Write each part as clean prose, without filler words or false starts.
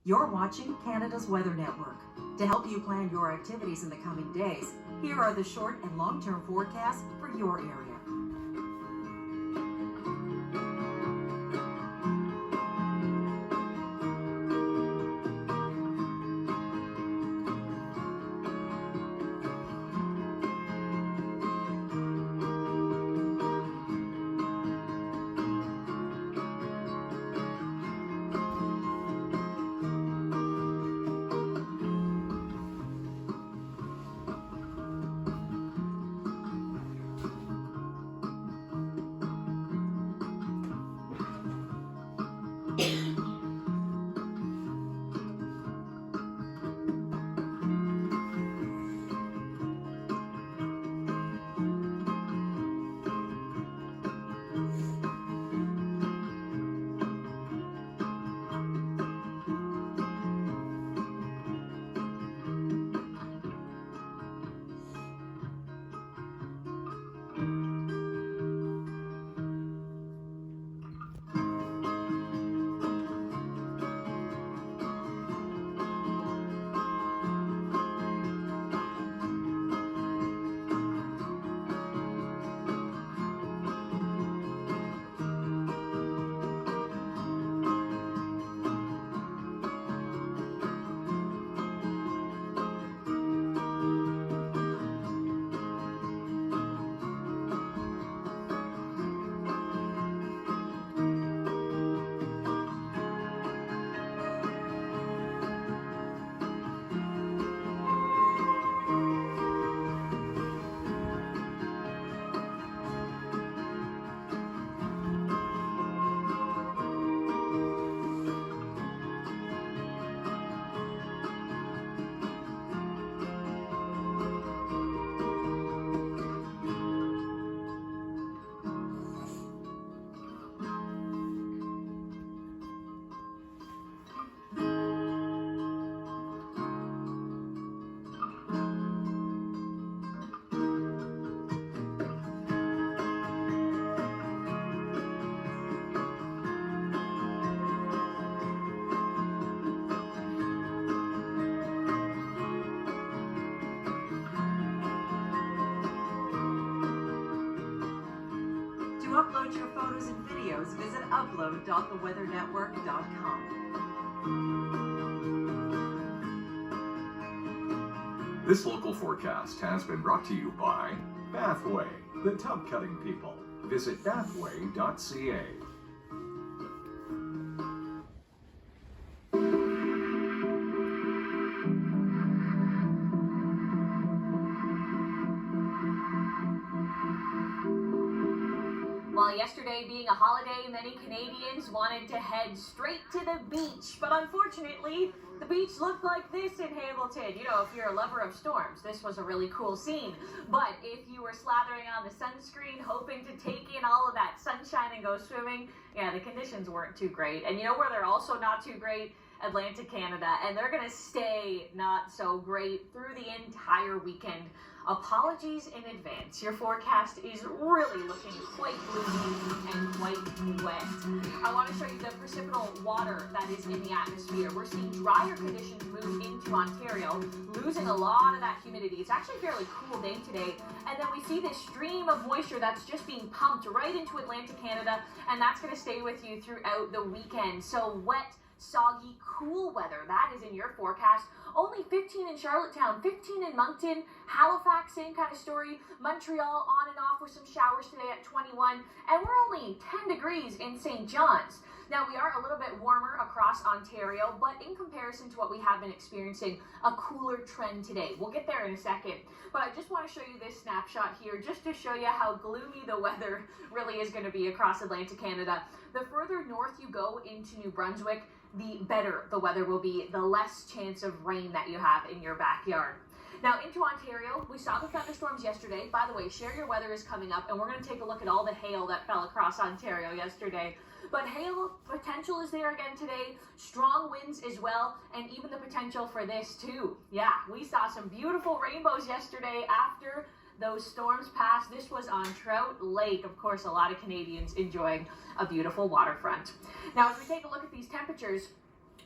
You're watching Canada's Weather Network. To help you plan your activities in the coming days, here are the short and long-term forecasts for your area. To upload your photos and videos, visit upload.theweathernetwork.com. This local forecast has been brought to you by Bathway, the tub cutting people. Visit bathway.ca. Well, yesterday being a holiday, many Canadians wanted to head straight to the beach, but unfortunately, the beach looked like this in Hamilton. You know, if you're a lover of storms, this was a really cool scene. But if you were slathering on the sunscreen, hoping to take in all of that sunshine and go swimming, yeah, the conditions weren't too great. And you know where they're also not too great? Atlantic Canada, and they're going to stay not so great through the entire weekend. Apologies in advance. Your forecast is really looking quite gloomy and quite wet. I want to show you the precipitable water that is in the atmosphere. We're seeing drier conditions move into Ontario, losing a lot of that humidity. It's actually a fairly cool day today. And then we see this stream of moisture that's just being pumped right into Atlantic Canada, and that's going to stay with you throughout the weekend. So wet, soggy, cool weather, that is in your forecast. Only 15 in Charlottetown, 15 in Moncton, Halifax, same kind of story. Montreal on and off with some showers today at 21, and we're only 10 degrees in St. John's. Now, we are a little bit warmer across Ontario, but in comparison to what we have been experiencing, a cooler trend today. We'll get there in a second, but I just want to show you this snapshot here just to show you how gloomy the weather really is going to be across Atlantic Canada. The further north you go into New Brunswick, the better the weather will be, the less chance of rain that you have in your backyard. Now into Ontario, we saw the thunderstorms yesterday. By the way, Share Your Weather is coming up, and we're going to take a look at all the hail that fell across Ontario yesterday. But hail potential is there again today, strong winds as well, and even the potential for this too. Yeah, we saw some beautiful rainbows yesterday after those storms passed. This was on Trout Lake. Of course, a lot of Canadians enjoying a beautiful waterfront. Now, as we take a look at these temperatures,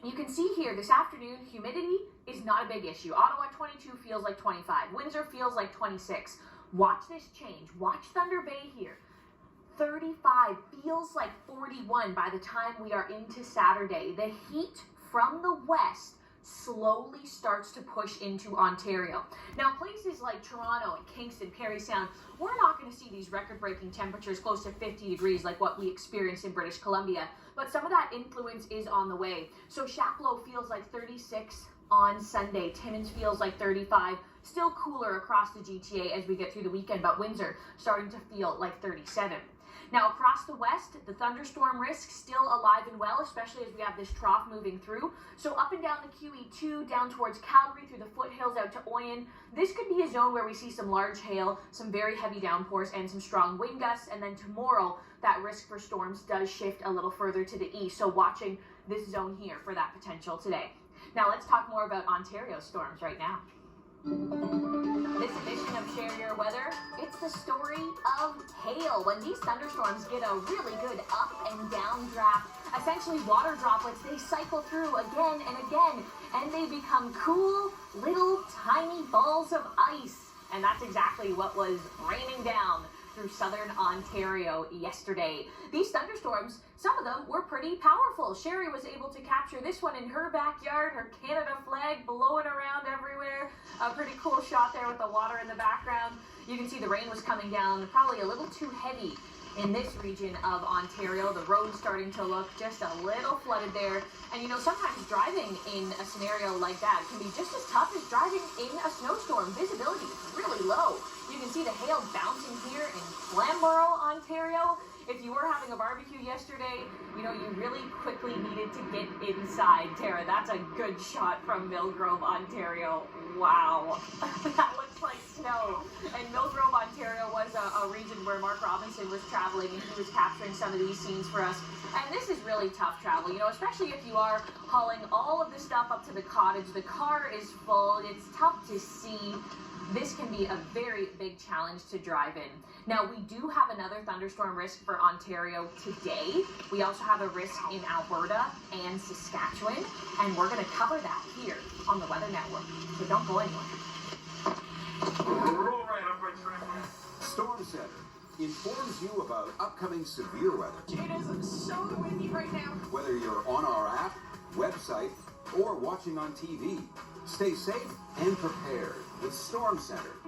You can see here this afternoon, humidity is not a big issue. Ottawa 22 feels like 25. Windsor feels like 26. Watch this change. Watch Thunder Bay here. 35 feels like 41 by the time we are into Saturday. The heat from the west slowly starts to push into Ontario. Now, places like Toronto and Kingston, Parry Sound, we're not going to see these record-breaking temperatures close to 50 degrees like what we experienced in British Columbia, but some of that influence is on the way. So Chapleau feels like 36 on Sunday. Timmins feels like 35. Still cooler across the GTA as we get through the weekend, but Windsor starting to feel like 37. Now, across the west, the thunderstorm risk still alive and well, especially as we have this trough moving through. So up and down the QE2, down towards Calgary, through the foothills out to Oyen, this could be a zone where we see some large hail, some very heavy downpours, and some strong wind gusts. And then tomorrow, that risk for storms does shift a little further to the east. So watching this zone here for that potential today. Now, let's talk more about Ontario storms right now. This edition of Share Your Weather, it's the story of hail. When these thunderstorms get a really good up and down draft, essentially water droplets, they cycle through again and again, and they become cool little tiny balls of ice. And that's exactly what was raining down through southern Ontario yesterday. These thunderstorms, some of them were pretty powerful. Sherry was able to capture this one in her backyard, her Canada flag blowing around everywhere. A pretty cool shot there with the water in the background. You can see the rain was coming down, probably a little too heavy in this region of Ontario. The road's starting to look just a little flooded there. And you know, sometimes driving in a scenario like that can be just as tough as driving in a snowstorm. Visibility is really low. You can see the hail bouncing here in Flamborough, Ontario. If you were having a barbecue yesterday, you know, you really quickly needed to get inside. Tara, that's a good shot from Millgrove, Ontario. Wow. That looks like snow. And Millgrove, Ontario was a region where Mark Robinson was traveling, and he was capturing some of these scenes for us. And this is really tough travel, you know, especially if you are hauling all of the stuff up to the cottage. The car is full. It's tough to see. This can be a very big challenge to drive in. Now, we do have another thunderstorm risk for Ontario today. We also have a risk in Alberta and Saskatchewan, and we're going to cover that here on the Weather Network. So don't go anywhere. Roll right up, Storm Center informs you about upcoming severe weather. It is so windy right now. Whether you're on our app, website, or watching on TV, stay safe and prepared with Storm Center.